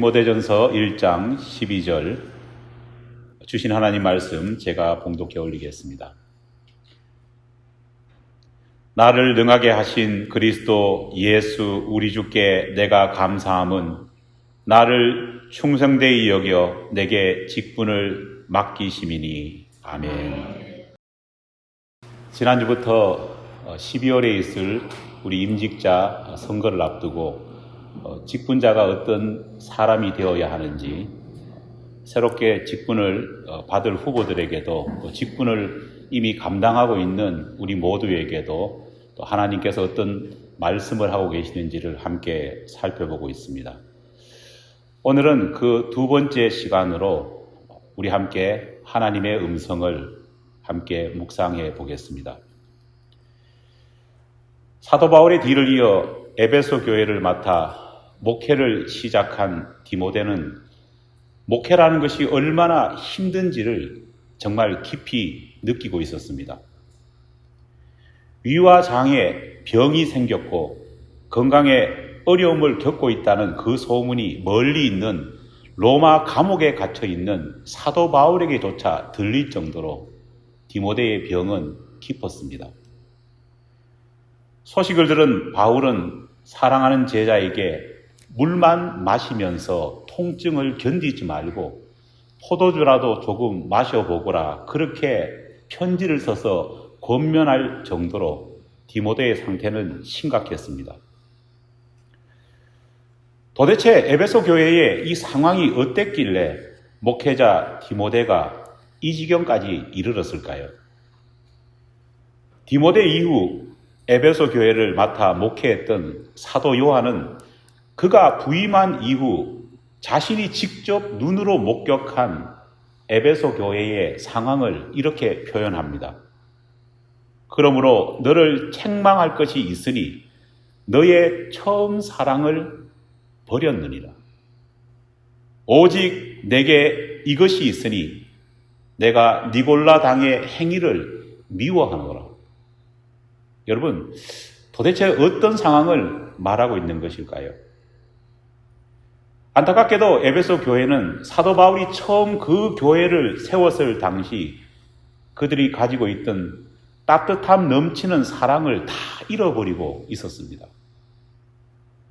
디모데전서 1장 12절 주신 하나님 말씀 제가 봉독해 올리겠습니다. 나를 능하게 하신 그리스도 예수 우리 주께 내가 감사함은 나를 충성되이 여겨 내게 직분을 맡기심이니. 아멘. 지난주부터 12월에 있을 우리 임직자 선거를 앞두고 직분자가 어떤 사람이 되어야 하는지, 새롭게 직분을 받을 후보들에게도 직분을 이미 감당하고 있는 우리 모두에게도 또 하나님께서 어떤 말씀을 하고 계시는지를 함께 살펴보고 있습니다. 오늘은 그 두 번째 시간으로 우리 함께 하나님의 음성을 함께 묵상해 보겠습니다. 사도 바울의 뒤를 이어 에베소 교회를 맡아 목회를 시작한 디모데는 목회라는 것이 얼마나 힘든지를 정말 깊이 느끼고 있었습니다. 위와 장애, 병이 생겼고 건강에 어려움을 겪고 있다는 그 소문이 멀리 있는 로마 감옥에 갇혀 있는 사도 바울에게조차 들릴 정도로 디모데의 병은 깊었습니다. 소식을 들은 바울은 사랑하는 제자에게 물만 마시면서 통증을 견디지 말고 포도주라도 조금 마셔보거라, 그렇게 편지를 써서 권면할 정도로 디모데의 상태는 심각했습니다. 도대체 에베소 교회의 이 상황이 어땠길래 목회자 디모데가 이 지경까지 이르렀을까요? 디모데 이후 에베소 교회를 맡아 목회했던 사도 요한은 그가 부임한 이후 자신이 직접 눈으로 목격한 에베소 교회의 상황을 이렇게 표현합니다. 그러므로 너를 책망할 것이 있으니 너의 처음 사랑을 버렸느니라. 오직 내게 이것이 있으니 내가 니골라 당의 행위를 미워하노라. 여러분, 도대체 어떤 상황을 말하고 있는 것일까요? 안타깝게도 에베소 교회는 사도 바울이 처음 그 교회를 세웠을 당시 그들이 가지고 있던 따뜻함 넘치는 사랑을 다 잃어버리고 있었습니다.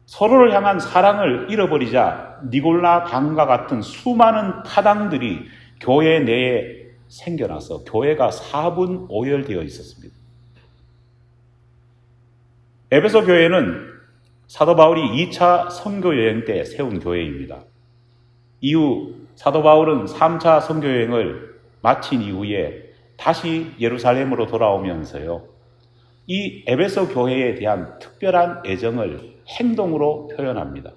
서로를 향한 사랑을 잃어버리자 니골라 당과 같은 수많은 타당들이 교회 내에 생겨나서 교회가 사분오열되어 있었습니다. 에베소 교회는 사도 바울이 2차 선교여행 때 세운 교회입니다. 이후 사도 바울은 3차 선교여행을 마친 이후에 다시 예루살렘으로 돌아오면서요, 이 에베소 교회에 대한 특별한 애정을 행동으로 표현합니다.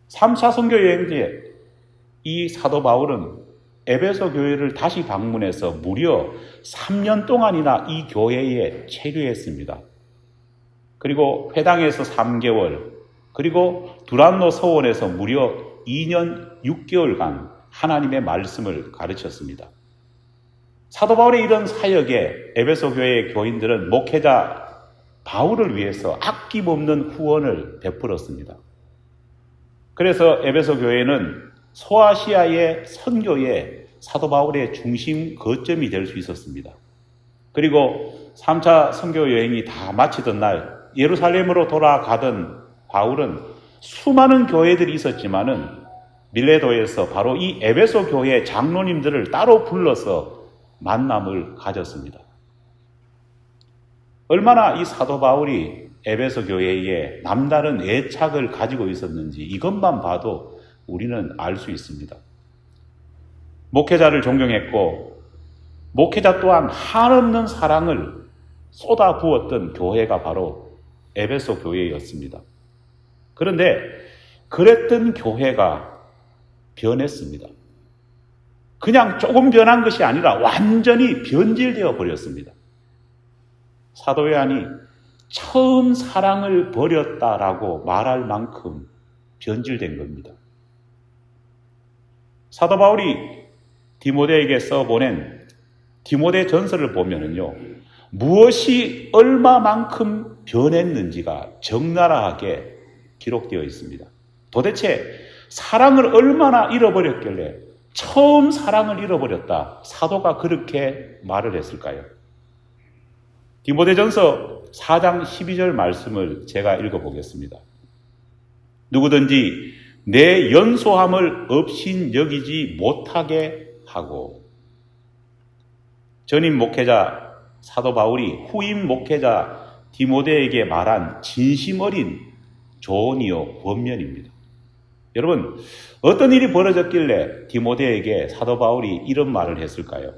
3차 선교여행 때 이 사도 바울은 에베소 교회를 다시 방문해서 무려 3년 동안이나 이 교회에 체류했습니다. 그리고 회당에서 3개월, 그리고 두란노 서원에서 무려 2년 6개월간 하나님의 말씀을 가르쳤습니다. 사도 바울의 이런 사역에 에베소 교회의 교인들은 목회자 바울을 위해서 아낌없는 후원을 베풀었습니다. 그래서 에베소 교회는 소아시아의 선교에 사도 바울의 중심 거점이 될 수 있었습니다. 그리고 3차 선교 여행이 다 마치던 날 예루살렘으로 돌아가던 바울은 수많은 교회들이 있었지만은 밀레도에서 바로 이 에베소 교회 장로님들을 따로 불러서 만남을 가졌습니다. 얼마나 이 사도 바울이 에베소 교회에 남다른 애착을 가지고 있었는지 이것만 봐도 우리는 알 수 있습니다. 목회자를 존경했고 목회자 또한 한없는 사랑을 쏟아부었던 교회가 바로 에베소 교회였습니다. 그런데 그랬던 교회가 변했습니다. 그냥 조금 변한 것이 아니라 완전히 변질되어 버렸습니다. 사도 요한이 처음 사랑을 버렸다라고 말할 만큼 변질된 겁니다. 사도 바울이 디모데에게 써보낸 디모데 전서를 보면은요, 무엇이 얼마만큼 변했는지가 적나라하게 기록되어 있습니다. 도대체 사랑을 얼마나 잃어버렸길래 처음 사랑을 잃어버렸다. 사도가 그렇게 말을 했을까요? 디모데전서 4장 12절 말씀을 제가 읽어보겠습니다. 누구든지 내 연소함을 업신 여기지 못하게 하고. 전임 목회자 사도 바울이 후임 목회자 디모데에게 말한 진심 어린 조언이요 권면입니다. 여러분, 어떤 일이 벌어졌길래 디모데에게 사도 바울이 이런 말을 했을까요?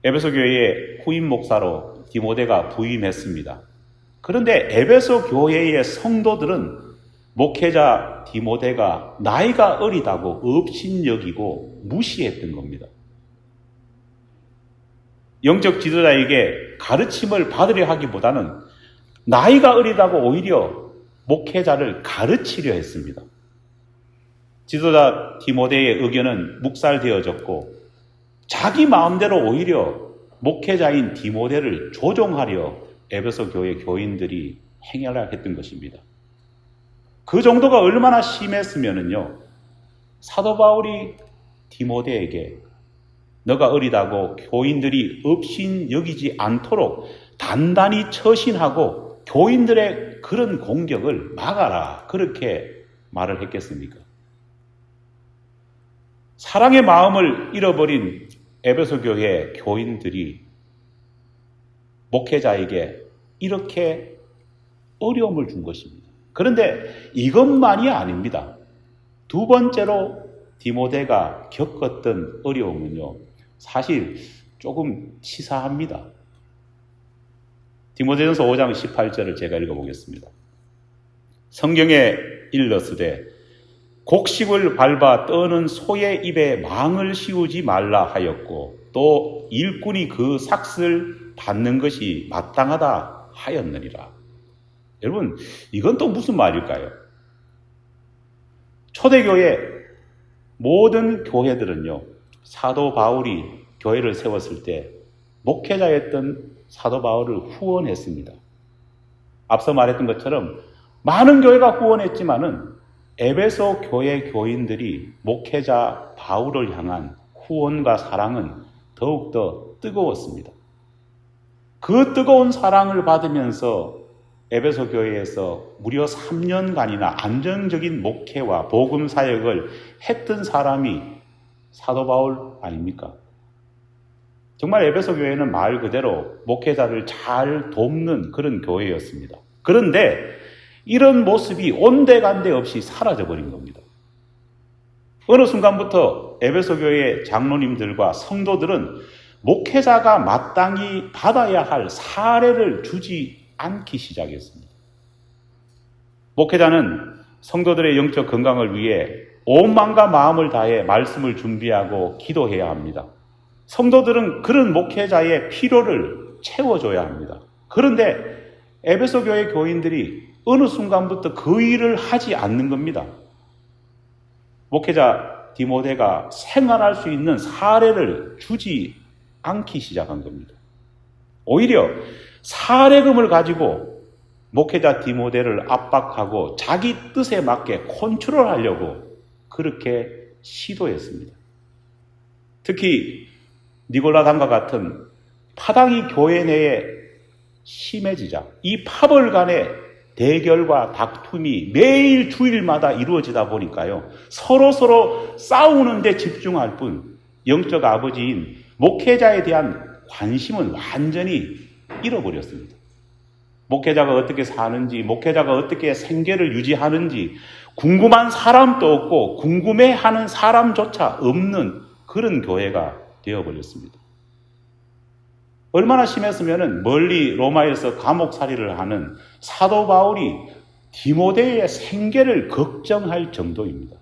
에베소 교회의 후임 목사로 디모데가 부임했습니다. 그런데 에베소 교회의 성도들은 목회자 디모데가 나이가 어리다고 업신여기고 무시했던 겁니다. 영적 지도자에게 가르침을 받으려 하기보다는 나이가 어리다고 오히려 목회자를 가르치려 했습니다. 지도자 디모데의 의견은 묵살되어졌고 자기 마음대로 오히려 목회자인 디모데를 조종하려 에베소 교회 교인들이 행하려 했던 것입니다. 그 정도가 얼마나 심했으면요, 사도 바울이 디모데에게 너가 어리다고 교인들이 업신 여기지 않도록 단단히 처신하고 교인들의 그런 공격을 막아라, 그렇게 말을 했겠습니까? 사랑의 마음을 잃어버린 에베소 교회 교인들이 목회자에게 이렇게 어려움을 준 것입니다. 그런데 이것만이 아닙니다. 두 번째로 디모데가 겪었던 어려움은요, 사실 조금 치사합니다. 디모데전서 5장 18절을 제가 읽어보겠습니다. 성경에 일렀으되 곡식을 밟아 떠는 소의 입에 망을 씌우지 말라 하였고 또 일꾼이 그 삭슬 받는 것이 마땅하다 하였느니라. 여러분, 이건 또 무슨 말일까요? 초대교회 모든 교회들은요, 사도 바울이 교회를 세웠을 때 목회자였던 사도 바울을 후원했습니다. 앞서 말했던 것처럼 많은 교회가 후원했지만은 에베소 교회 교인들이 목회자 바울을 향한 후원과 사랑은 더욱더 뜨거웠습니다. 그 뜨거운 사랑을 받으면서 에베소 교회에서 무려 3년간이나 안정적인 목회와 복음 사역을 했던 사람이 사도 바울 아닙니까? 정말 에베소 교회는 말 그대로 목회자를 잘 돕는 그런 교회였습니다. 그런데 이런 모습이 온데간데 없이 사라져버린 겁니다. 어느 순간부터 에베소 교회의 장로님들과 성도들은 목회자가 마땅히 받아야 할 사례를 주지 않기 시작했습니다. 목회자는 성도들의 영적 건강을 위해 온 마음과 마음을 다해 말씀을 준비하고 기도해야 합니다. 성도들은 그런 목회자의 필요를 채워줘야 합니다. 그런데 에베소 교회 교인들이 어느 순간부터 그 일을 하지 않는 겁니다. 목회자 디모데가 생활할 수 있는 사례를 주지 않기 시작한 겁니다. 오히려 사례금을 가지고 목회자 디모데를 압박하고 자기 뜻에 맞게 컨트롤하려고 그렇게 시도했습니다. 특히 니골라당과 같은 파당이 교회 내에 심해지자 이 파벌 간의 대결과 다툼이 매일 주일마다 이루어지다 보니까요, 서로 싸우는 데 집중할 뿐 영적 아버지인 목회자에 대한 관심은 완전히 잃어버렸습니다. 목회자가 어떻게 사는지, 목회자가 어떻게 생계를 유지하는지 궁금한 사람도 없고 궁금해하는 사람조차 없는 그런 교회가 되어버렸습니다. 얼마나 심했으면 멀리 로마에서 감옥살이를 하는 사도 바울이 디모데의 생계를 걱정할 정도입니다.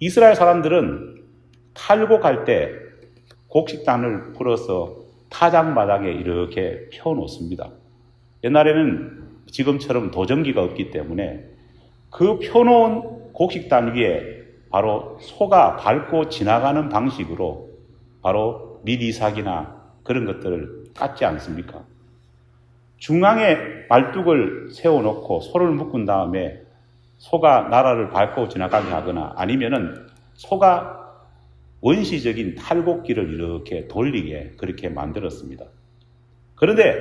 이스라엘 사람들은 탈곡할 때 곡식단을 풀어서 타작마당에 이렇게 펴놓습니다. 옛날에는 지금처럼 도전기가 없기 때문에 그 펴놓은 곡식단 위에 바로 소가 밟고 지나가는 방식으로 바로 밑이삭이나 그런 것들을 깠지 않습니까? 중앙에 말뚝을 세워놓고 소를 묶은 다음에 소가 나라를 밟고 지나가게 하거나 아니면은 소가 원시적인 탈곡기를 이렇게 돌리게 그렇게 만들었습니다. 그런데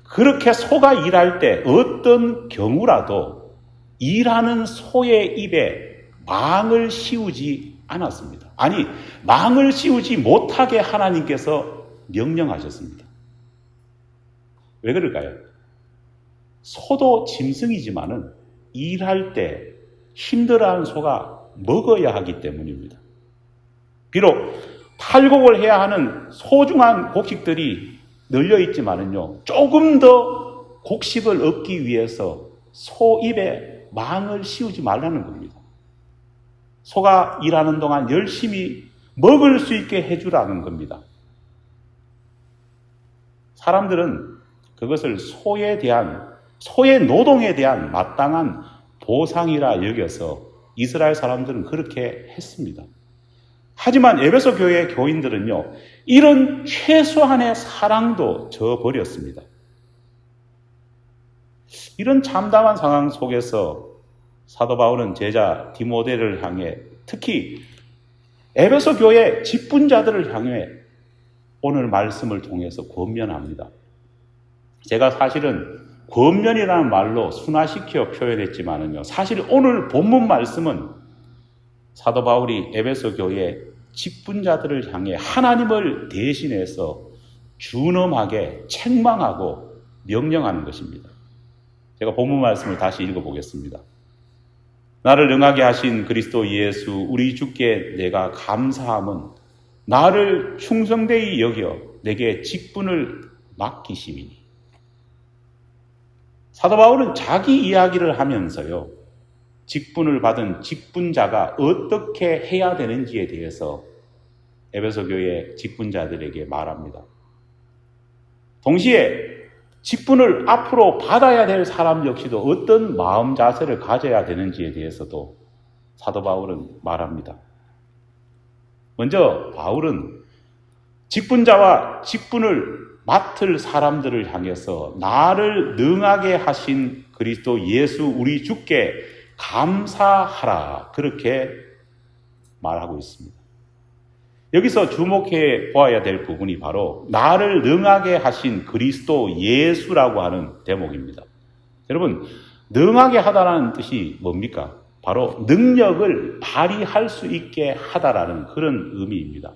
그렇게 소가 일할 때 어떤 경우라도 일하는 소의 입에 망을 씌우지 않았습니다. 아니, 망을 씌우지 못하게 하나님께서 명령하셨습니다. 왜 그럴까요? 소도 짐승이지만은 일할 때 힘들어하는 소가 먹어야 하기 때문입니다. 비록 탈곡을 해야 하는 소중한 곡식들이 널려 있지만은요, 조금 더 곡식을 얻기 위해서 소 입에 망을 씌우지 말라는 겁니다. 소가 일하는 동안 열심히 먹을 수 있게 해주라는 겁니다. 사람들은 그것을 소의 노동에 대한 마땅한 보상이라 여겨서 이스라엘 사람들은 그렇게 했습니다. 하지만 에베소 교회 교인들은요, 이런 최소한의 사랑도 저버렸습니다. 이런 참담한 상황 속에서 사도 바울은 제자 디모데를 향해, 특히 에베소 교회 직분자들을 향해 오늘 말씀을 통해서 권면합니다. 제가 사실은 권면이라는 말로 순화시켜 표현했지만은요, 사실 오늘 본문 말씀은 사도 바울이 에베소 교회 직분자들을 향해 하나님을 대신해서 준엄하게 책망하고 명령하는 것입니다. 제가 본문 말씀을 다시 읽어보겠습니다. 나를 능하게 하신 그리스도 예수 우리 주께 내가 감사함은 나를 충성되이 여겨 내게 직분을 맡기심이니. 사도 바울은 자기 이야기를 하면서요, 직분을 받은 직분자가 어떻게 해야 되는지에 대해서 에베소 교회 직분자들에게 말합니다. 동시에 직분을 앞으로 받아야 될 사람 역시도 어떤 마음 자세를 가져야 되는지에 대해서도 사도 바울은 말합니다. 먼저 바울은 직분자와 직분을 맡을 사람들을 향해서 나를 능하게 하신 그리스도 예수 우리 주께 감사하라, 그렇게 말하고 있습니다. 여기서 주목해 보아야 될 부분이 바로 나를 능하게 하신 그리스도 예수라고 하는 대목입니다. 여러분, 능하게 하다라는 뜻이 뭡니까? 바로 능력을 발휘할 수 있게 하다라는 그런 의미입니다.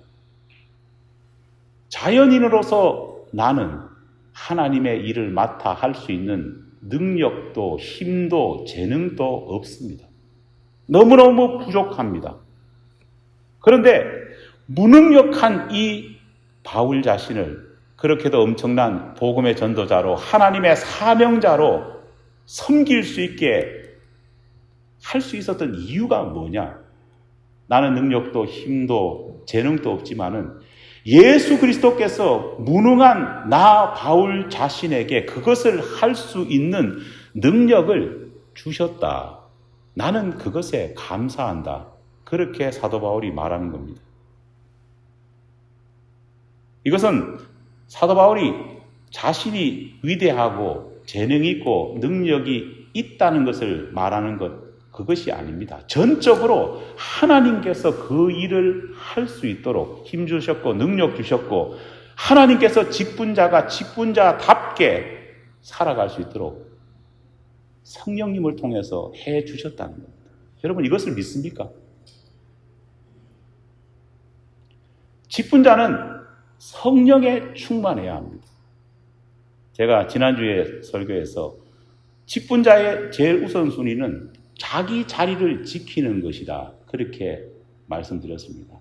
자연인으로서 나는 하나님의 일을 맡아 할 수 있는 능력도 힘도 재능도 없습니다. 너무너무 부족합니다. 그런데 무능력한 이 바울 자신을 그렇게도 엄청난 복음의 전도자로 하나님의 사명자로 섬길 수 있게 할 수 있었던 이유가 뭐냐? 나는 능력도 힘도 재능도 없지만은 예수 그리스도께서 무능한 나 바울 자신에게 그것을 할 수 있는 능력을 주셨다. 나는 그것에 감사한다. 그렇게 사도 바울이 말하는 겁니다. 이것은 사도 바울이 자신이 위대하고 재능이 있고 능력이 있다는 것을 말하는 그것이 아닙니다. 전적으로 하나님께서 그 일을 할 수 있도록 힘 주셨고 능력 주셨고 하나님께서 직분자가 직분자답게 살아갈 수 있도록 성령님을 통해서 해 주셨다는 겁니다. 여러분, 이것을 믿습니까? 직분자는 성령에 충만해야 합니다. 제가 지난주에 설교에서 직분자의 제일 우선순위는 자기 자리를 지키는 것이다, 그렇게 말씀드렸습니다.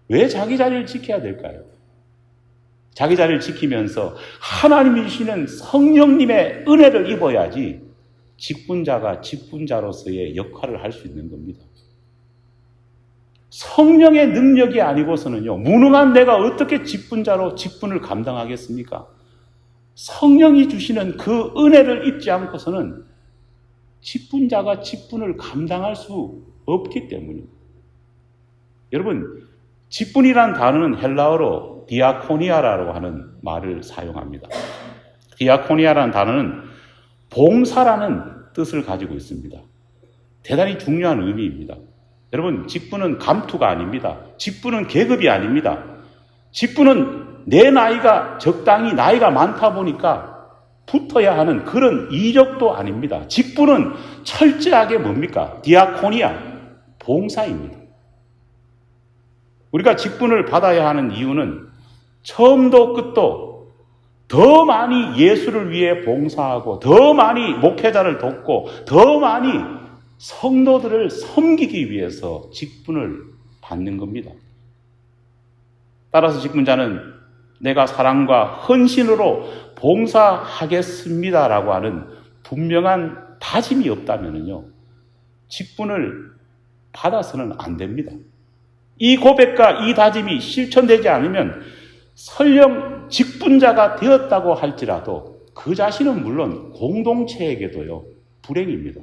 왜 자기 자리를 지켜야 될까요? 자기 자리를 지키면서 하나님이 주시는 성령님의 은혜를 입어야지 직분자가 직분자로서의 역할을 할 수 있는 겁니다. 성령의 능력이 아니고서는요, 무능한 내가 어떻게 직분자로 직분을 감당하겠습니까? 성령이 주시는 그 은혜를 입지 않고서는 직분자가 직분을 감당할 수 없기 때문입니다. 여러분, 직분이란 단어는 헬라어로 디아코니아라고 하는 말을 사용합니다. 디아코니아라는 단어는 봉사라는 뜻을 가지고 있습니다. 대단히 중요한 의미입니다. 여러분, 직분은 감투가 아닙니다. 직분은 계급이 아닙니다. 직분은 내 나이가 적당히 나이가 많다 보니까 붙어야 하는 그런 이력도 아닙니다. 직분은 철저하게 뭡니까? 디아코니아, 봉사입니다. 우리가 직분을 받아야 하는 이유는 처음도 끝도 더 많이 예수를 위해 봉사하고 더 많이 목회자를 돕고 더 많이 성도들을 섬기기 위해서 직분을 받는 겁니다. 따라서 직분자는 내가 사랑과 헌신으로 봉사하겠습니다라고 하는 분명한 다짐이 없다면요, 직분을 받아서는 안 됩니다. 이 고백과 이 다짐이 실천되지 않으면 설령 직분자가 되었다고 할지라도 그 자신은 물론 공동체에게도요, 불행입니다.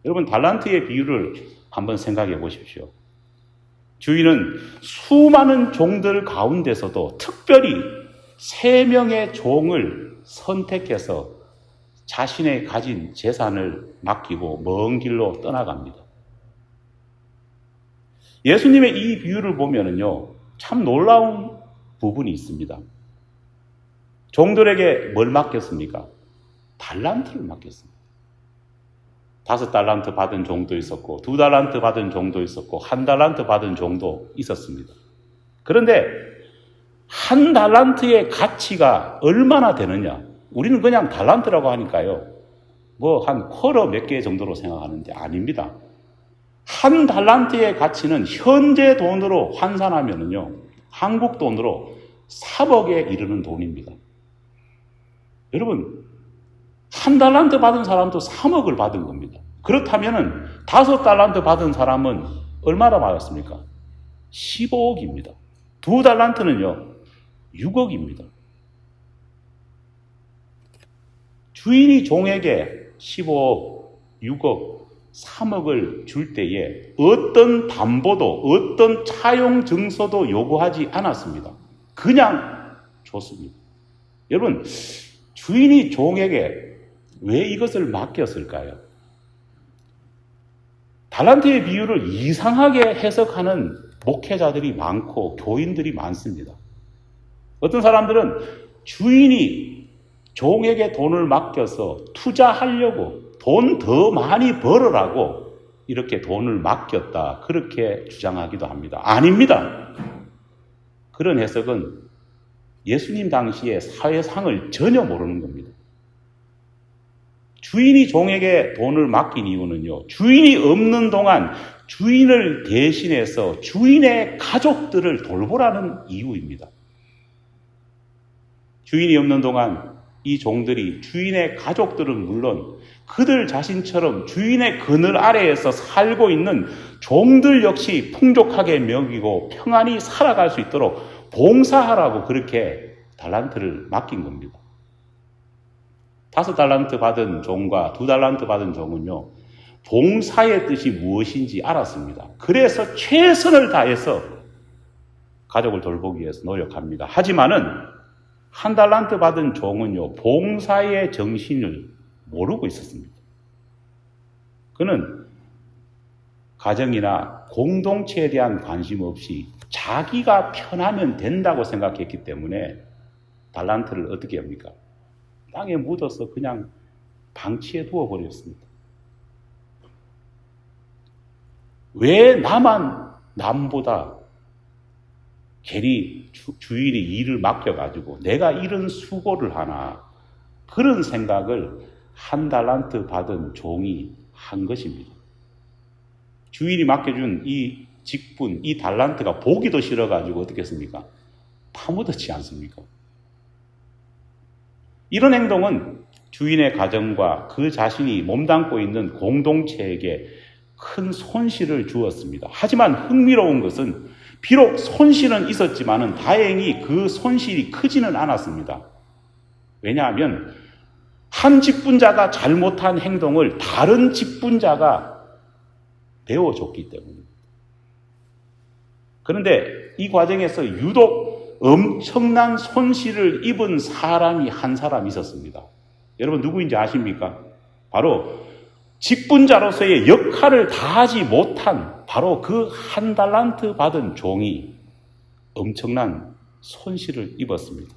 여러분, 달란트의 비유를 한번 생각해 보십시오. 주인은 수많은 종들 가운데서도 특별히 3명의 종을 선택해서 자신의 가진 재산을 맡기고 먼 길로 떠나갑니다. 예수님의 이 비유를 보면은요, 참 놀라운 부분이 있습니다. 종들에게 뭘 맡겼습니까? 달란트를 맡겼습니다. 5달란트 받은 종도 있었고 2달란트 받은 종도 있었고 1달란트 받은 종도 있었습니다. 그런데 1달란트의 가치가 얼마나 되느냐? 우리는 그냥 달란트라고 하니까요, 뭐 한 쿼러 몇 개 정도로 생각하는데 아닙니다. 1달란트의 가치는 현재 돈으로 환산하면은요, 한국 돈으로 3억에 이르는 돈입니다. 여러분, 1달란트 받은 사람도 3억을 받은 겁니다. 그렇다면은 5달란트 받은 사람은 얼마나 받았습니까? 15억입니다. 2달란트는요, 6억입니다. 주인이 종에게 15억, 6억, 3억을 줄 때에 어떤 담보도 어떤 차용 증서도 요구하지 않았습니다. 그냥 줬습니다. 여러분, 주인이 종에게 왜 이것을 맡겼을까요? 달란트의 비유를 이상하게 해석하는 목회자들이 많고 교인들이 많습니다. 어떤 사람들은 주인이 종에게 돈을 맡겨서 투자하려고 돈 더 많이 벌으라고 이렇게 돈을 맡겼다, 그렇게 주장하기도 합니다. 아닙니다. 그런 해석은 예수님 당시의 사회상을 전혀 모르는 겁니다. 주인이 종에게 돈을 맡긴 이유는요, 주인이 없는 동안 주인을 대신해서 주인의 가족들을 돌보라는 이유입니다. 주인이 없는 동안 이 종들이, 주인의 가족들은 물론 그들 자신처럼 주인의 그늘 아래에서 살고 있는 종들 역시 풍족하게 먹이고 평안히 살아갈 수 있도록 봉사하라고 그렇게 달란트를 맡긴 겁니다. 5달란트 받은 종과 2달란트 받은 종은요, 봉사의 뜻이 무엇인지 알았습니다. 그래서 최선을 다해서 가족을 돌보기 위해서 노력합니다. 하지만은 1달란트 받은 종은요, 봉사의 정신을 모르고 있었습니다. 그는 가정이나 공동체에 대한 관심 없이 자기가 편하면 된다고 생각했기 때문에 달란트를 어떻게 합니까? 땅에 묻어서 그냥 방치해 두어버렸습니다. 왜 나만 남보다 괜히 주인이 일을 맡겨가지고 내가 이런 수고를 하나, 그런 생각을 1달란트 받은 종이 한 것입니다. 주인이 맡겨준 이 직분, 이 달란트가 보기도 싫어가지고 어떻게 했습니까? 파묻었지 않습니까? 이런 행동은 주인의 가정과 그 자신이 몸담고 있는 공동체에게 큰 손실을 주었습니다. 하지만 흥미로운 것은 비록 손실은 있었지만은 다행히 그 손실이 크지는 않았습니다. 왜냐하면 한 직분자가 잘못한 행동을 다른 직분자가 배워줬기 때문입니다. 그런데 이 과정에서 유독 엄청난 손실을 입은 사람이 한 사람 있었습니다. 여러분 누구인지 아십니까? 바로 직분자로서의 역할을 다하지 못한 바로 그 한 달란트 받은 종이 엄청난 손실을 입었습니다.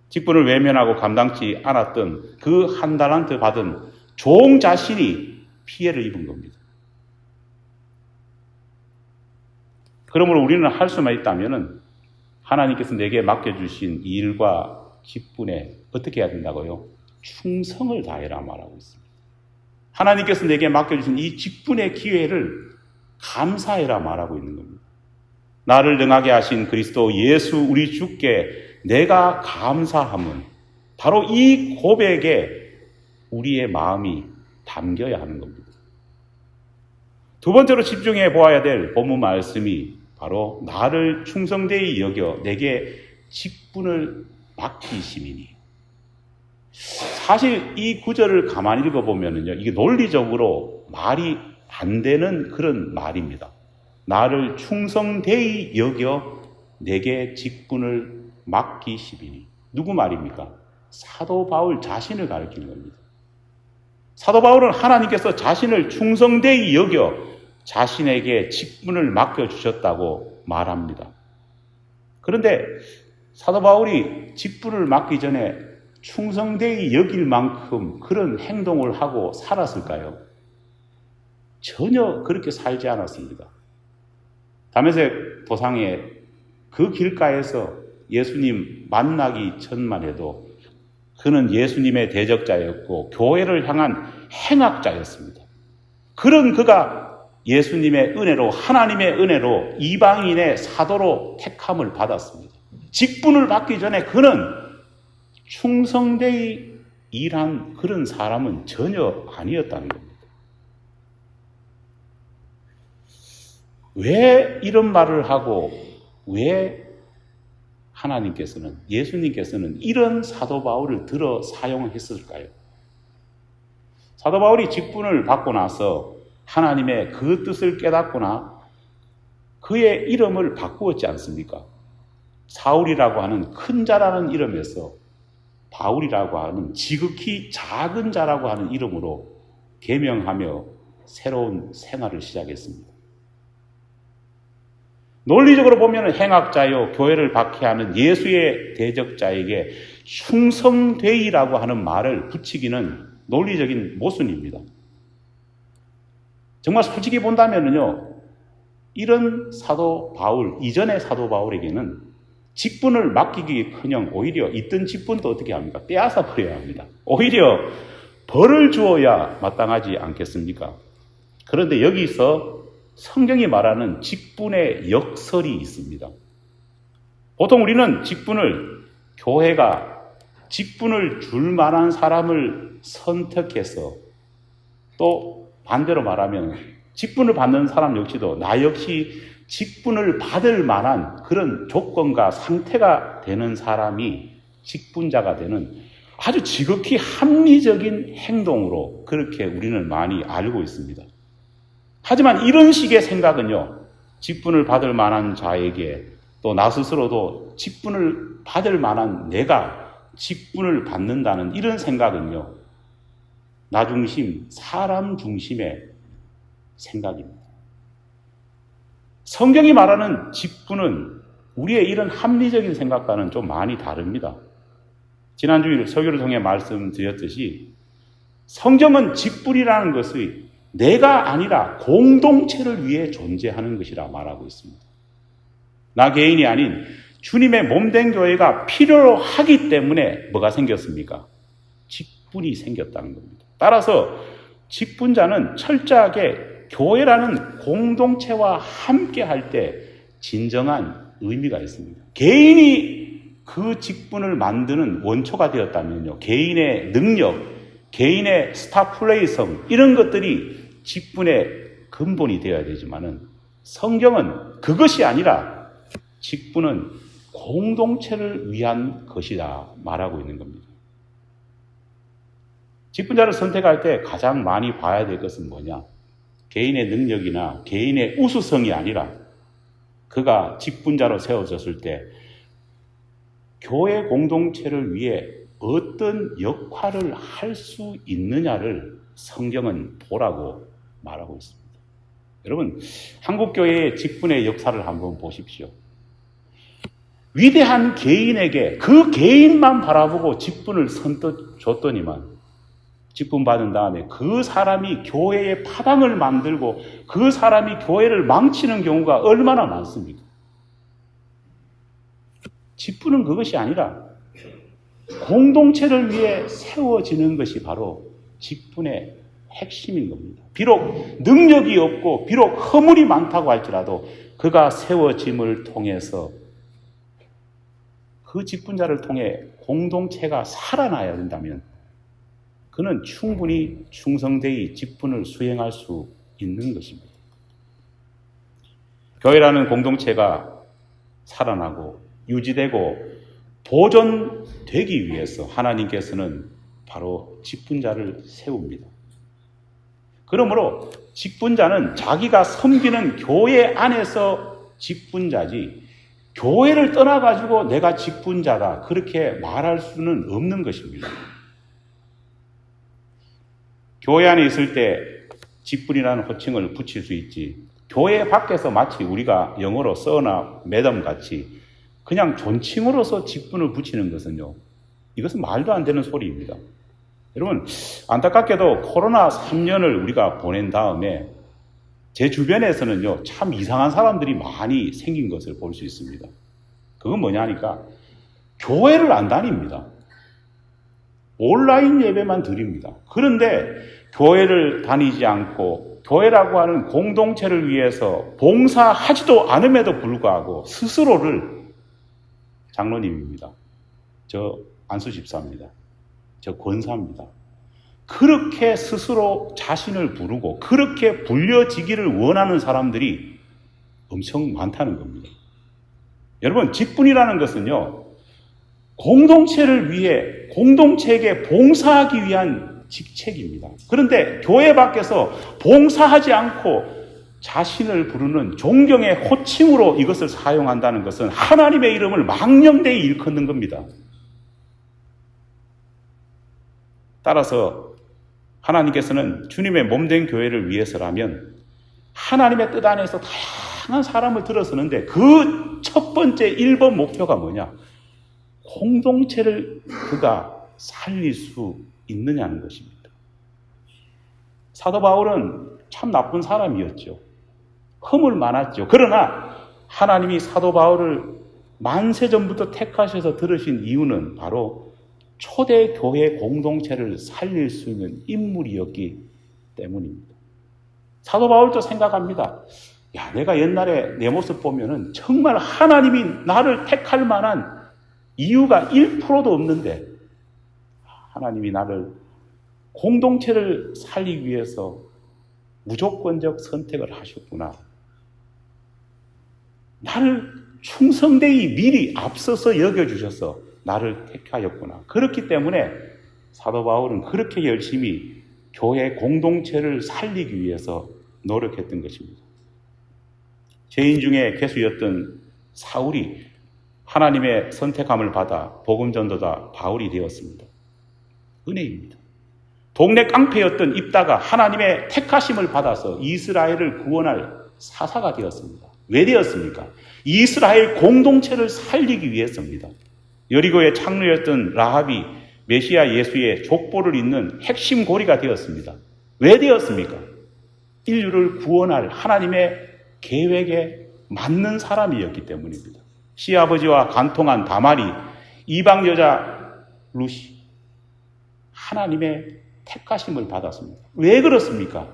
직분을 외면하고 감당치 않았던 그 한 달란트 받은 종 자신이 피해를 입은 겁니다. 그러므로 우리는 할 수만 있다면 하나님께서 내게 맡겨주신 일과 직분에 어떻게 해야 된다고요? 충성을 다해라 말하고 있습니다. 하나님께서 내게 맡겨주신 이 직분의 기회를 감사해라 말하고 있는 겁니다. 나를 능하게 하신 그리스도 예수 우리 주께 내가 감사함은 바로 이 고백에 우리의 마음이 담겨야 하는 겁니다. 두 번째로 집중해 보아야 될 본문 말씀이 바로 나를 충성되이 여겨 내게 직분을 맡기심이니. 사실 이 구절을 가만히 읽어보면요, 이게 논리적으로 말이 안 되는 그런 말입니다. 나를 충성되이 여겨 내게 직분을 맡기심이니. 누구 말입니까? 사도 바울 자신을 가리키는 겁니다. 사도 바울은 하나님께서 자신을 충성되이 여겨 자신에게 직분을 맡겨주셨다고 말합니다. 그런데 사도 바울이 직분을 맡기 전에 충성되이 여길 만큼 그런 행동을 하고 살았을까요? 전혀 그렇게 살지 않았습니다. 다메섹 도상에 그 길가에서 예수님 만나기 전만 해도 그는 예수님의 대적자였고 교회를 향한 행악자였습니다. 그런 그가 예수님의 은혜로, 하나님의 은혜로 이방인의 사도로 택함을 받았습니다. 직분을 받기 전에 그는 충성되이 일한 그런 사람은 전혀 아니었다는 겁니다. 왜 이런 말을 하고 왜 하나님께서는, 예수님께서는 이런 사도 바울을 들어 사용했을까요? 사도 바울이 직분을 받고 나서 하나님의 그 뜻을 깨닫거나 그의 이름을 바꾸었지 않습니까? 사울이라고 하는 큰 자라는 이름에서 바울이라고 하는 지극히 작은 자라고 하는 이름으로 계명하며 새로운 생활을 시작했습니다. 논리적으로 보면 행악자요, 교회를 박해하는 예수의 대적자에게 충성되이라고 하는 말을 붙이기는 논리적인 모순입니다. 정말 솔직히 본다면요, 이런 사도 바울, 이전의 사도 바울에게는 직분을 맡기기커녕 오히려 있던 직분도 어떻게 합니까? 빼앗아 버려야 합니다. 오히려 벌을 주어야 마땅하지 않겠습니까? 그런데 여기서 성경이 말하는 직분의 역설이 있습니다. 보통 우리는 직분을, 교회가 직분을 줄 만한 사람을 선택해서, 또 반대로 말하면 직분을 받는 사람 역시도 나 역시 직분을 받을 만한 그런 조건과 상태가 되는 사람이 직분자가 되는 아주 지극히 합리적인 행동으로 그렇게 우리는 많이 알고 있습니다. 하지만 이런 식의 생각은요, 직분을 받을 만한 자에게, 또 나 스스로도 직분을 받을 만한 내가 직분을 받는다는 이런 생각은요, 나 중심, 사람 중심의 생각입니다. 성경이 말하는 직분은 우리의 이런 합리적인 생각과는 좀 많이 다릅니다. 지난주에 설교를 통해 말씀드렸듯이 성경은 직분이라는 것이 내가 아니라 공동체를 위해 존재하는 것이라 말하고 있습니다. 나 개인이 아닌 주님의 몸된 교회가 필요로 하기 때문에 뭐가 생겼습니까? 직분이 생겼다는 겁니다. 따라서 직분자는 철저하게 교회라는 공동체와 함께 할 때 진정한 의미가 있습니다. 개인이 그 직분을 만드는 원초가 되었다면요, 개인의 능력, 개인의 스타플레이성, 이런 것들이 직분의 근본이 되어야 되지만은 성경은 그것이 아니라 직분은 공동체를 위한 것이다 말하고 있는 겁니다. 직분자를 선택할 때 가장 많이 봐야 될 것은 뭐냐? 개인의 능력이나 개인의 우수성이 아니라 그가 직분자로 세워졌을 때 교회 공동체를 위해 어떤 역할을 할 수 있느냐를 성경은 보라고 말하고 있습니다. 여러분, 한국교회의 직분의 역사를 한번 보십시오. 위대한 개인에게 그 개인만 바라보고 직분을 선뜻 줬더니만 직분 받은 다음에 그 사람이 교회의 파당을 만들고 그 사람이 교회를 망치는 경우가 얼마나 많습니까? 직분은 그것이 아니라 공동체를 위해 세워지는 것이 바로 직분의 핵심인 겁니다. 비록 능력이 없고 비록 허물이 많다고 할지라도 그가 세워짐을 통해서 그 직분자를 통해 공동체가 살아나야 된다면 그는 충분히 충성되이 직분을 수행할 수 있는 것입니다. 교회라는 공동체가 살아나고 유지되고 보존되기 위해서 하나님께서는 바로 직분자를 세웁니다. 그러므로 직분자는 자기가 섬기는 교회 안에서 직분자지 교회를 떠나가지고 내가 직분자다 그렇게 말할 수는 없는 것입니다. 교회 안에 있을 때 직분이라는 호칭을 붙일 수 있지 교회 밖에서 마치 우리가 영어로 서나 매덤 같이 그냥 존칭으로서 직분을 붙이는 것은요, 이것은 말도 안 되는 소리입니다. 여러분, 안타깝게도 코로나 3년을 우리가 보낸 다음에 제 주변에서는요, 참 이상한 사람들이 많이 생긴 것을 볼 수 있습니다. 그건 뭐냐니까 교회를 안 다닙니다. 온라인 예배만 드립니다. 그런데 교회를 다니지 않고 교회라고 하는 공동체를 위해서 봉사하지도 않음에도 불구하고 스스로를 장로님입니다. 저 안수 집사입니다. 저 권사입니다. 그렇게 스스로 자신을 부르고 그렇게 불려지기를 원하는 사람들이 엄청 많다는 겁니다. 여러분, 직분이라는 것은요, 공동체를 위해 공동체에게 봉사하기 위한 직책입니다. 그런데 교회 밖에서 봉사하지 않고 자신을 부르는 존경의 호칭으로 이것을 사용한다는 것은 하나님의 이름을 망령되이 일컫는 겁니다. 따라서 하나님께서는 주님의 몸된 교회를 위해서라면 하나님의 뜻 안에서 다양한 사람을 들어서는데 그 첫 번째 1번 목표가 뭐냐? 공동체를 그가 살릴 수 있느냐는 것입니다. 사도 바울은 참 나쁜 사람이었죠. 허물 많았죠. 그러나 하나님이 사도 바울을 만세전부터 택하셔서 들으신 이유는 바로 초대 교회 공동체를 살릴 수 있는 인물이었기 때문입니다. 사도 바울도 생각합니다. 야, 내가 옛날에 내 모습 보면은 정말 하나님이 나를 택할 만한 이유가 1%도 없는데 하나님이 나를 공동체를 살리기 위해서 무조건적 선택을 하셨구나. 나를 충성되이 미리 앞서서 여겨주셔서 나를 택하였구나. 그렇기 때문에 사도 바울은 그렇게 열심히 교회 공동체를 살리기 위해서 노력했던 것입니다. 죄인 중에 괴수였던 사울이 하나님의 선택함을 받아 복음전도자 바울이 되었습니다. 은혜입니다. 동네 깡패였던 입다가 하나님의 택하심을 받아서 이스라엘을 구원할 사사가 되었습니다. 왜 되었습니까? 이스라엘 공동체를 살리기 위해서입니다. 여리고의 창녀였던 라합이 메시아 예수의 족보를 잇는 핵심 고리가 되었습니다. 왜 되었습니까? 인류를 구원할 하나님의 계획에 맞는 사람이었기 때문입니다. 시아버지와 간통한 다말이, 이방 여자 루시, 하나님의 택하심을 받았습니다. 왜 그렇습니까?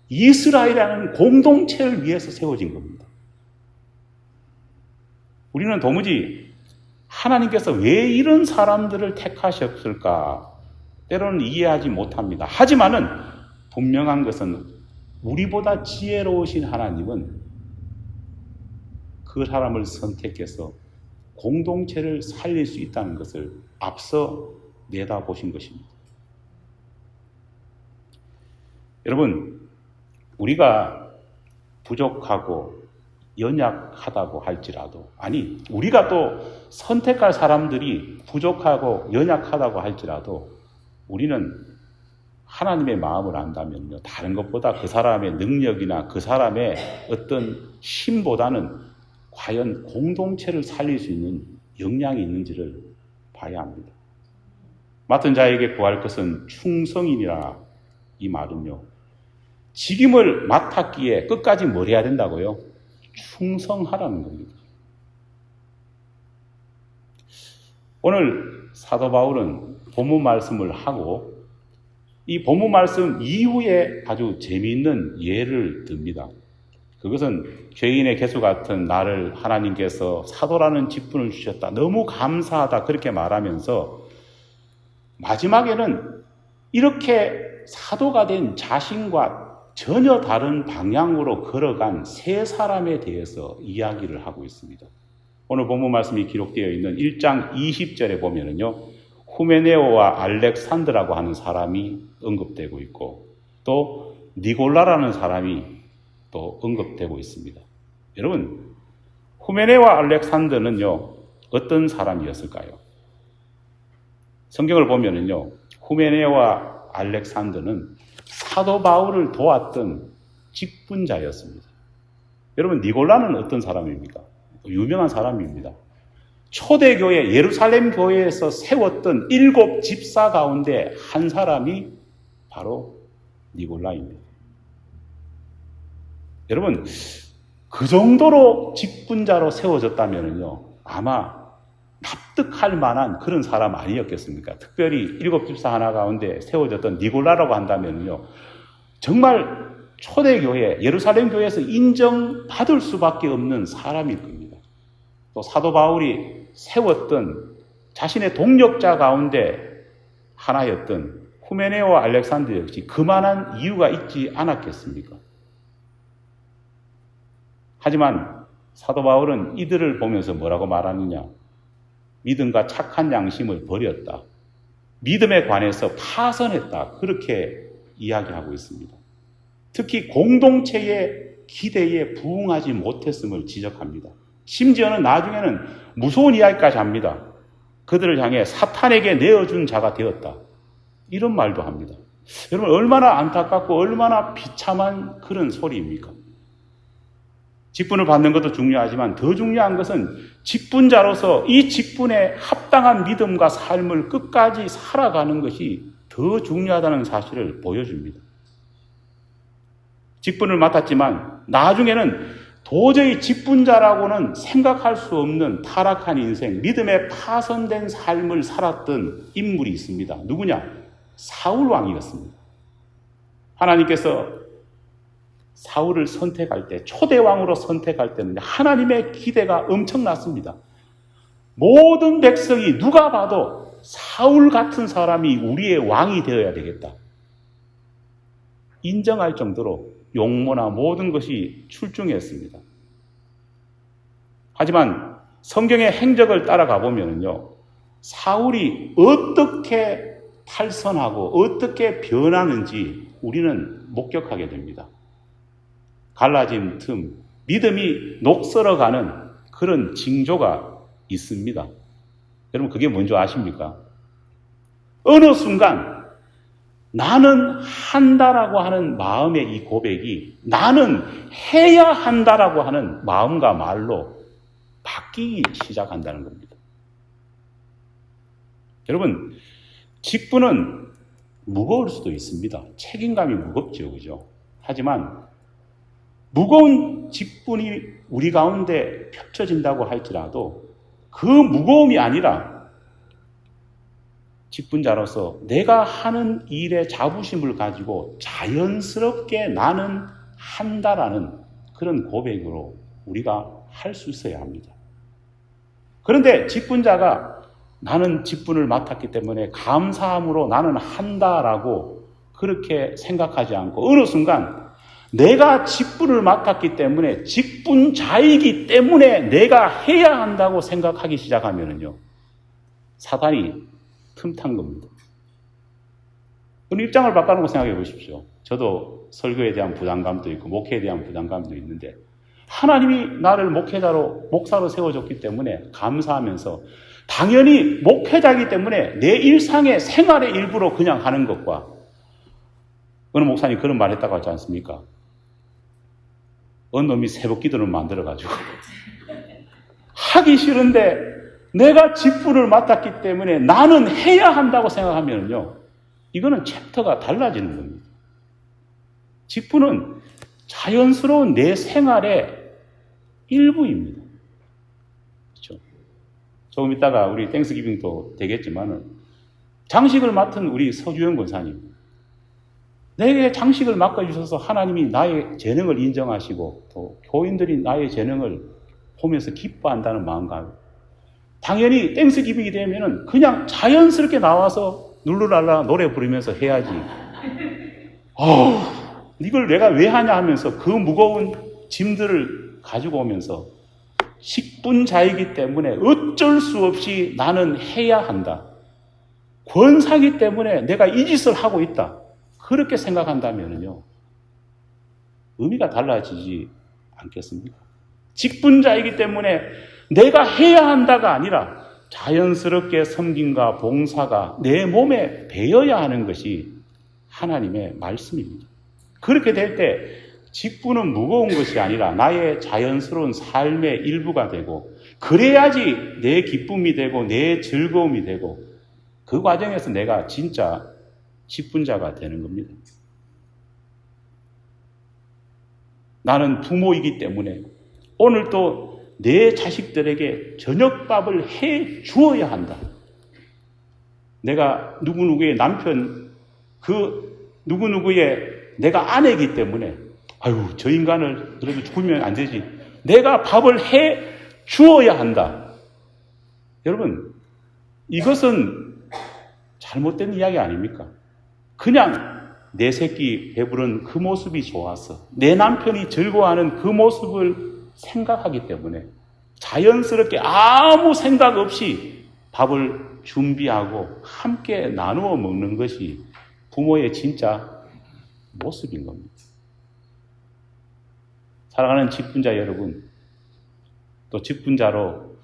이스라엘이라는 공동체를 위해서 세워진 겁니다. 우리는 도무지 하나님께서 왜 이런 사람들을 택하셨을까? 때로는 이해하지 못합니다. 하지만은 분명한 것은 우리보다 지혜로우신 하나님은 그 사람을 선택해서 공동체를 살릴 수 있다는 것을 앞서 내다보신 것입니다. 여러분, 우리가 부족하고 연약하다고 할지라도, 아니, 우리가 또 선택할 사람들이 부족하고 연약하다고 할지라도 우리는 하나님의 마음을 안다면요, 다른 것보다 그 사람의 능력이나 그 사람의 어떤 힘보다는 과연 공동체를 살릴 수 있는 역량이 있는지를 봐야 합니다. 맡은 자에게 구할 것은 충성이니라. 이 말은요, 직임을 맡았기에 끝까지 뭘 해야 된다고요? 충성하라는 겁니다. 오늘 사도 바울은 본문 말씀을 하고 이 본문 말씀 이후에 아주 재미있는 예를 듭니다. 그것은 죄인의 개수 같은 나를 하나님께서 사도라는 직분을 주셨다. 너무 감사하다. 그렇게 말하면서 마지막에는 이렇게 사도가 된 자신과 전혀 다른 방향으로 걸어간 세 사람에 대해서 이야기를 하고 있습니다. 오늘 본문 말씀이 기록되어 있는 1장 20절에 보면은요, 후메네오와 알렉산드라고 하는 사람이 언급되고 있고 또 니골라라는 사람이 또 언급되고 있습니다. 여러분, 후메네와 알렉산드는요, 어떤 사람이었을까요? 성경을 보면은요, 후메네와 알렉산드는 사도 바울을 도왔던 직분자였습니다. 여러분, 니골라는 어떤 사람입니까? 유명한 사람입니다. 초대교회 예루살렘 교회에서 세웠던 7 집사 가운데 한 사람이 바로 니골라입니다. 여러분, 그 정도로 직분자로 세워졌다면요, 아마 납득할 만한 그런 사람 아니었겠습니까? 특별히 7 집사 하나 가운데 세워졌던 니골라라고 한다면요, 정말 초대교회 예루살렘 교회에서 인정받을 수밖에 없는 사람일 겁니다. 또 사도 바울이 세웠던 자신의 동력자 가운데 하나였던 후메네오와 알렉산드 역시 그만한 이유가 있지 않았겠습니까? 하지만 사도 바울은 이들을 보면서 뭐라고 말하느냐? 믿음과 착한 양심을 버렸다. 믿음에 관해서 파선했다. 그렇게 이야기하고 있습니다. 특히 공동체의 기대에 부응하지 못했음을 지적합니다. 심지어는 나중에는 무서운 이야기까지 합니다. 그들을 향해 사탄에게 내어준 자가 되었다. 이런 말도 합니다. 여러분, 얼마나 안타깝고 얼마나 비참한 그런 소리입니까? 직분을 받는 것도 중요하지만 더 중요한 것은 직분자로서 이 직분에 합당한 믿음과 삶을 끝까지 살아가는 것이 더 중요하다는 사실을 보여줍니다. 직분을 맡았지만 나중에는 도저히 직분자라고는 생각할 수 없는 타락한 인생, 믿음에 파손된 삶을 살았던 인물이 있습니다. 누구냐? 사울 왕이었습니다. 하나님께서 사울을 선택할 때, 초대왕으로 선택할 때는 하나님의 기대가 엄청났습니다. 모든 백성이 누가 봐도 사울 같은 사람이 우리의 왕이 되어야 되겠다. 인정할 정도로 용모나 모든 것이 출중했습니다. 하지만 성경의 행적을 따라가 보면요, 사울이 어떻게 탈선하고 어떻게 변하는지 우리는 목격하게 됩니다. 갈라진 틈, 믿음이 녹슬어가는 그런 징조가 있습니다. 여러분, 그게 뭔지 아십니까? 어느 순간 나는 한다라고 하는 마음의 이 고백이 나는 해야 한다라고 하는 마음과 말로 바뀌기 시작한다는 겁니다. 여러분, 직분은 무거울 수도 있습니다. 책임감이 무겁죠, 그죠? 하지만 무거운 직분이 우리 가운데 펼쳐진다고 할지라도 그 무거움이 아니라 직분자로서 내가 하는 일에 자부심을 가지고 자연스럽게 나는 한다라는 그런 고백으로 우리가 할 수 있어야 합니다. 그런데 직분자가 나는 직분을 맡았기 때문에 감사함으로 나는 한다라고 그렇게 생각하지 않고 어느 순간 내가 직분을 맡았기 때문에 직분자이기 때문에 내가 해야 한다고 생각하기 시작하면요, 사단이 틈탄 겁니다. 그럼 입장을 바꿔놓고 생각해 보십시오. 저도 설교에 대한 부담감도 있고 목회에 대한 부담감도 있는데 하나님이 나를 목사로 세워줬기 때문에 감사하면서 당연히 목회자이기 때문에 내 일상의 생활의 일부로 그냥 하는 것과 어느 목사님 그런 말 했다고 하지 않습니까? 어느 놈이 새벽 기도를 만들어가지고 하기 싫은데 내가 직분을 맡았기 때문에 나는 해야 한다고 생각하면요. 이거는 챕터가 달라지는 겁니다. 직분은 자연스러운 내 생활의 일부입니다. 그렇죠? 조금 있다가 우리 땡스기빙도 되겠지만은 장식을 맡은 우리 서주영 권사님, 내게 장식을 맡겨주셔서 하나님이 나의 재능을 인정하시고 또 교인들이 나의 재능을 보면서 기뻐한다는 마음과 당연히 땡스기빙이 되면은 그냥 자연스럽게 나와서 룰루랄라 노래 부르면서 해야지. 이걸 내가 왜 하냐 하면서 그 무거운 짐들을 가지고 오면서 직분자이기 때문에 어쩔 수 없이 나는 해야 한다. 권사이기 때문에 내가 이 짓을 하고 있다. 그렇게 생각한다면요. 의미가 달라지지 않겠습니까? 직분자이기 때문에 내가 해야 한다가 아니라 자연스럽게 섬김과 봉사가 내 몸에 배어야 하는 것이 하나님의 말씀입니다. 그렇게 될 때 직분은 무거운 것이 아니라 나의 자연스러운 삶의 일부가 되고 그래야지 내 기쁨이 되고 내 즐거움이 되고 그 과정에서 내가 진짜 직분자가 되는 겁니다. 나는 부모이기 때문에 오늘도 내 자식들에게 저녁밥을 해 주어야 한다. 내가 누구누구의 남편, 그 누구누구의 내가 아내이기 때문에 저 인간을 그래도 죽으면 안 되지. 내가 밥을 해 주어야 한다. 여러분, 이것은 잘못된 이야기 아닙니까? 그냥 내 새끼 배부른 그 모습이 좋았어. 내 남편이 즐거워하는 그 모습을 생각하기 때문에 자연스럽게 아무 생각 없이 밥을 준비하고 함께 나누어 먹는 것이 부모의 진짜 모습인 겁니다. 사랑하는 직분자 여러분, 또 직분자로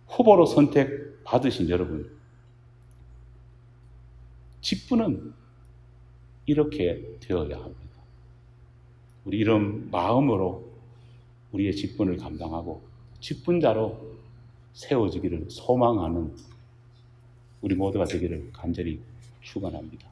후보로 선택받으신 여러분, 직분은 이렇게 되어야 합니다. 우리 이런 마음으로 우리의 직분을 감당하고 직분자로 세워지기를 소망하는 우리 모두가 되기를 간절히 축원합니다.